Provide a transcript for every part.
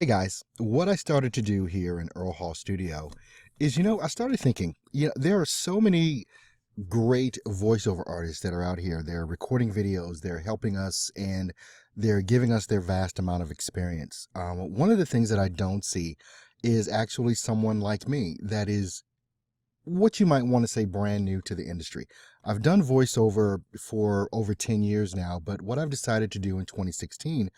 Hey guys, what I started to do here in Earl Hall Studio is, I started thinking, there are so many great voiceover artists that are out here. They're recording videos, they're helping us, and they're giving us their vast amount of experience. One of the things that I don't see is actually someone like me that is what you might want to say brand new to the industry. I've done voiceover for over 10 years now, but what I've decided to do in 2016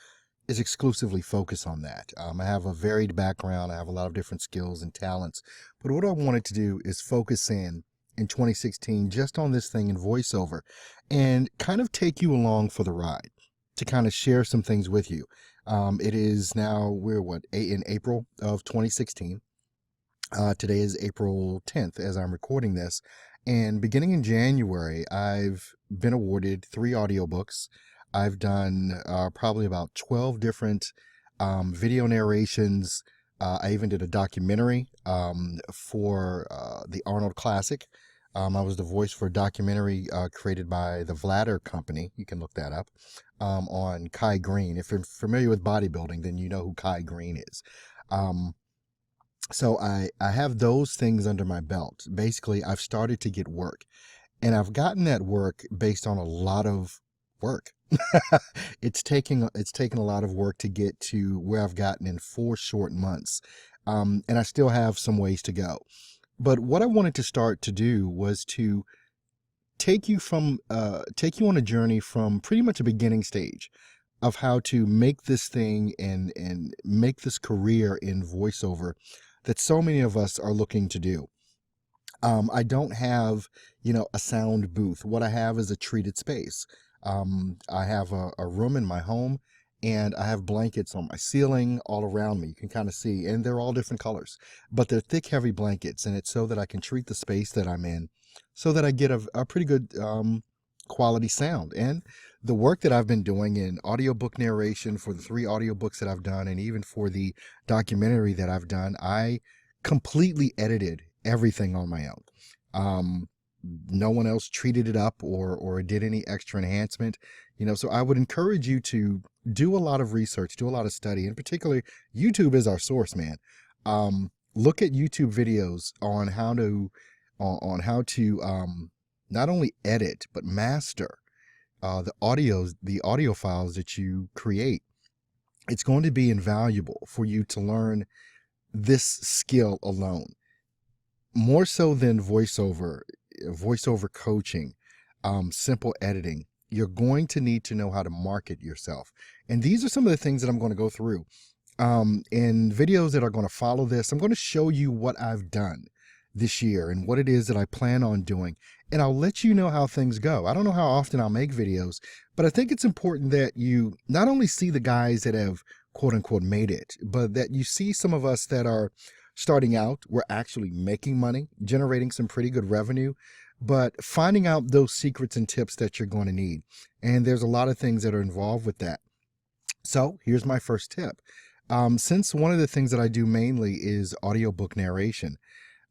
is exclusively focus on that. I have a varied background. I have a lot of different skills and talents. But what I wanted to do is focus in 2016 just on this thing in voiceover and kind of take you along for the ride to kind of share some things with you. It is now, we're in April of 2016. Today is April 10th as I'm recording this. And beginning in January, I've been awarded 3 audiobooks. I've done probably about 12 different video narrations. I even did a documentary for the Arnold Classic. I was the voice for a documentary created by the Vladder Company. You can look that up on Kai Green. If you're familiar with bodybuilding, then you know who Kai Green is. So I have those things under my belt. Basically, I've started to get work, and I've gotten that work based on a lot of work. It's taken a lot of work to get to where I've gotten in 4 short months, and I still have some ways to go. But what I wanted to start to do was to take you on a journey from pretty much a beginning stage of how to make this thing and make this career in voiceover that so many of us are looking to do. I don't have, a sound booth. What I have is a treated space. I have a room in my home, and I have blankets on my ceiling all around me. You can kind of see, and they're all different colors, but they're thick, heavy blankets, and it's so that I can treat the space that I'm in so that I get a pretty good quality sound. And the work that I've been doing in audiobook narration for the 3 audiobooks that I've done, and even for the documentary that I've done, I completely edited everything on my own. No one else treated it up or did any extra enhancement. So I would encourage you to do a lot of research, do a lot of study. In particular, YouTube is our source, man. Look at YouTube videos on how to not only edit but master the audio files that you create. It's going to be invaluable for you to learn this skill alone, more so than voiceover coaching, simple editing. You're going to need to know how to market yourself. And these are some of the things that I'm going to go through. In videos that are going to follow this, I'm going to show you what I've done this year and what it is that I plan on doing. And I'll let you know how things go. I don't know how often I'll make videos, but I think it's important that you not only see the guys that have quote unquote made it, but that you see some of us that are starting out. We're actually making money, generating some pretty good revenue, but finding out those secrets and tips that you're going to need. And there's a lot of things that are involved with that. So here's my first tip. Since one of the things that I do mainly is audiobook narration,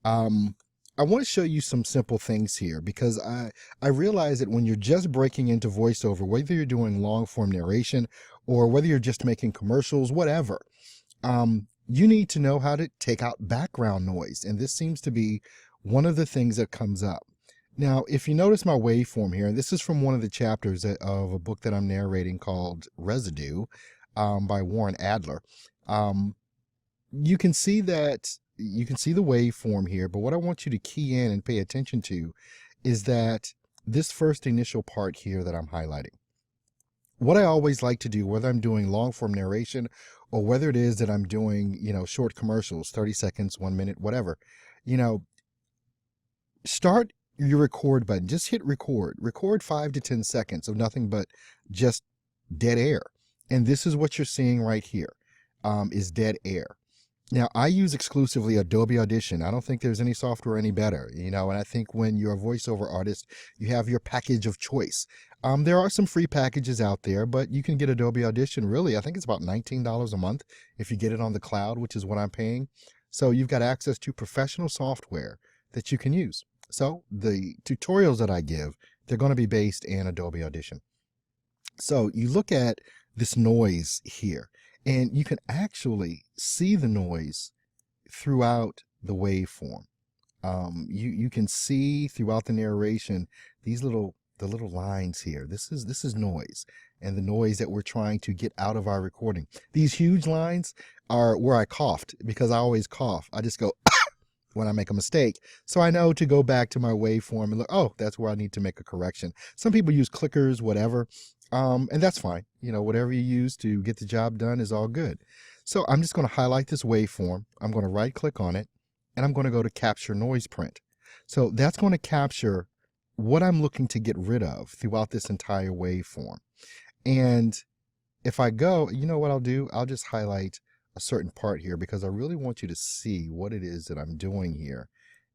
I want to show you some simple things here because I realize that when you're just breaking into voiceover, whether you're doing long form narration or whether you're just making commercials, whatever, you need to know how to take out background noise. And this seems to be one of the things that comes up. Now, if you notice my waveform here, and this is from one of the chapters of a book that I'm narrating called Residue by Warren Adler. You can see that you can see the waveform here, but what I want you to key in and pay attention to is that this first initial part here that I'm highlighting. What I always like to do, whether I'm doing long form narration or whether it is that I'm doing, short commercials, 30 seconds, 1 minute, whatever, start your record button. Just hit record. Record 5 to 10 seconds of nothing but just dead air. And this is what you're seeing right here, is dead air. Now, I use exclusively Adobe Audition. I don't think there's any software any better, and I think when you're a voiceover artist, you have your package of choice. There are some free packages out there, but you can get Adobe Audition, really, I think it's about $19 a month if you get it on the cloud, which is what I'm paying. So you've got access to professional software that you can use. So the tutorials that I give, they're going to be based in Adobe Audition. So you look at this noise here. And you can actually see the noise throughout the waveform. You can see throughout the narration the little lines here. This is noise, and the noise that we're trying to get out of our recording. These huge lines are where I coughed, because I always cough. I just go when I make a mistake. So I know to go back to my waveform and look, oh, that's where I need to make a correction. Some people use clickers, whatever. And that's fine. Whatever you use to get the job done is all good. So I'm just going to highlight this waveform. I'm going to right click on it, and I'm going to go to capture noise print. So that's going to capture what I'm looking to get rid of throughout this entire waveform. And if I go, you know what I'll do? I'll just highlight a certain part here, because I really want you to see what it is that I'm doing here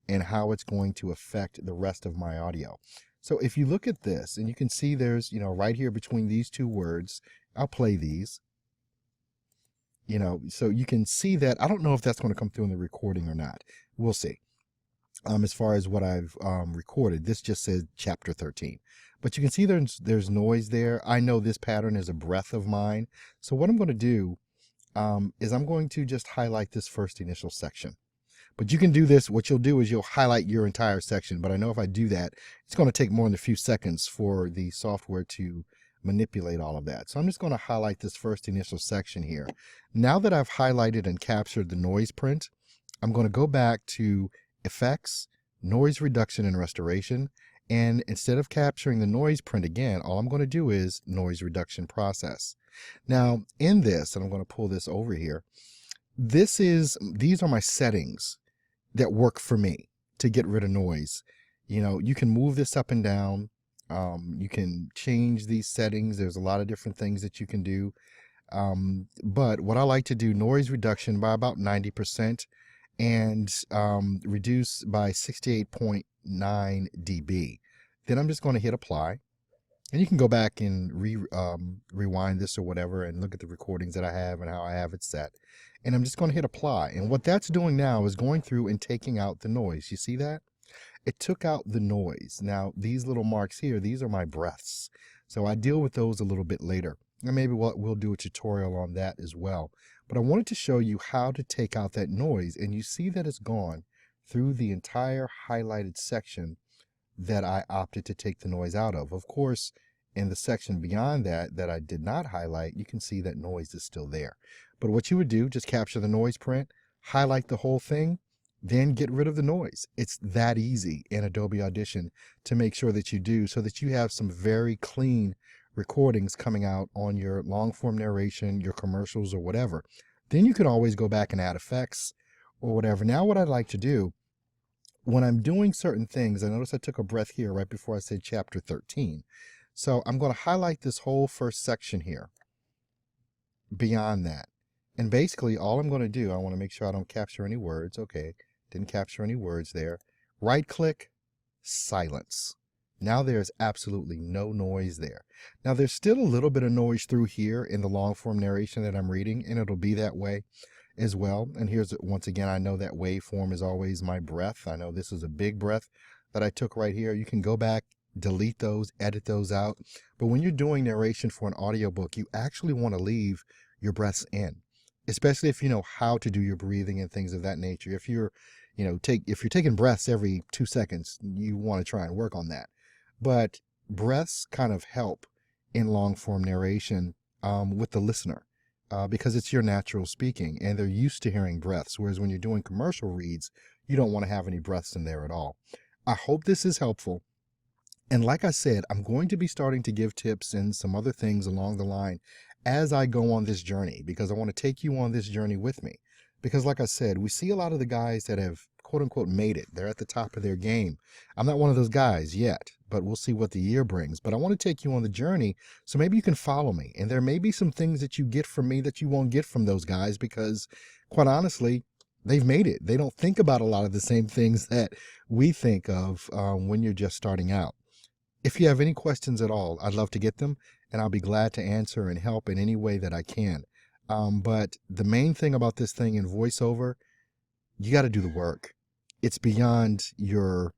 and how it's going to affect the rest of my audio. So if you look at this, and you can see there's, right here between these two words, I'll play these, so you can see that. I don't know if that's going to come through in the recording or not. We'll see. As far as what I've recorded, this just says chapter 13. But you can see there's noise there. I know this pattern is a breath of mine. So what I'm going to do is I'm going to just highlight this first initial section. But you can do this. What you'll do is you'll highlight your entire section. But I know if I do that, it's going to take more than a few seconds for the software to manipulate all of that. So I'm just going to highlight this first initial section here. Now that I've highlighted and captured the noise print, I'm going to go back to Effects, Noise Reduction and Restoration. And instead of capturing the noise print again, all I'm going to do is Noise Reduction Process. Now in this, and I'm going to pull this over here, these are my settings that work for me to get rid of noise. You can move this up and down. You can change these settings. There's a lot of different things that you can do. But what I like to do, noise reduction by about 90% and reduce by 68.9 dB. Then I'm just going to hit apply. And you can go back and rewind this or whatever and look at the recordings that I have and how I have it set. And I'm just going to hit apply. And what that's doing now is going through and taking out the noise. You see that? It took out the noise. Now, these little marks here, these are my breaths. So I deal with those a little bit later. And maybe we'll do a tutorial on that as well. But I wanted to show you how to take out that noise. And you see that it's gone through the entire highlighted section that I opted to take the noise out of. Of course, in the section beyond that I did not highlight, you can see that noise is still there. But what you would do, just capture the noise print, highlight the whole thing, then get rid of the noise. It's that easy in Adobe Audition to make sure that you do, so that you have some very clean recordings coming out on your long form narration, your commercials or whatever. Then you can always go back and add effects or whatever. Now what I'd like to do, when I'm doing certain things, I notice I took a breath here right before I said chapter 13. So I'm going to highlight this whole first section here beyond that. And basically all I'm going to do, I want to make sure I don't capture any words. Okay, didn't capture any words there. Right click, silence. Now there's absolutely no noise there. Now there's still a little bit of noise through here in the long form narration that I'm reading, and it'll be that way as well. And here's, once again, I know that waveform is always my breath. I know this is a big breath that I took right here. You can go back, delete those, edit those out. But when you're doing narration for an audiobook, you actually want to leave your breaths in, especially if you know how to do your breathing and things of that nature. If you're, if you're taking breaths every 2 seconds, you want to try and work on that. But breaths kind of help in long form narration with the listener because it's your natural speaking and they're used to hearing breaths. Whereas when you're doing commercial reads, you don't want to have any breaths in there at all. I hope this is helpful. And like I said, I'm going to be starting to give tips and some other things along the line as I go on this journey, because I want to take you on this journey with me. Because like I said, we see a lot of the guys that have quote unquote made it. They're at the top of their game. I'm not one of those guys yet, but we'll see what the year brings. But I want to take you on the journey so maybe you can follow me. And there may be some things that you get from me that you won't get from those guys because, quite honestly, they've made it. They don't think about a lot of the same things that we think of when you're just starting out. If you have any questions at all, I'd love to get them, and I'll be glad to answer and help in any way that I can. But the main thing about this thing in voiceover, you got to do the work. It's beyond your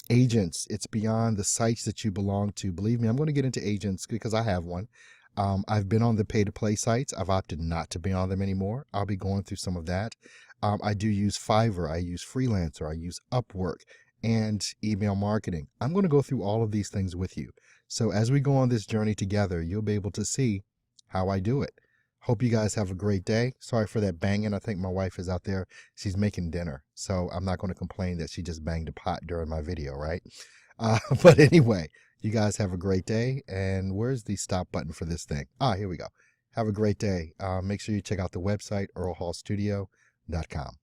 agents. It's beyond the sites that you belong to. Believe me, I'm going to get into agents because I have one. I've been on the pay-to-play sites. I've opted not to be on them anymore. I'll be going through some of that. I do use Fiverr. I use Freelancer. I use Upwork and email marketing. I'm going to go through all of these things with you. So as we go on this journey together, you'll be able to see how I do it. Hope you guys have a great day. Sorry for that banging. I think my wife is out there. She's making dinner. So I'm not going to complain that she just banged a pot during my video, right? But anyway, you guys have a great day. And where's the stop button for this thing? Here we go. Have a great day. Make sure you check out the website, earlhallstudio.com.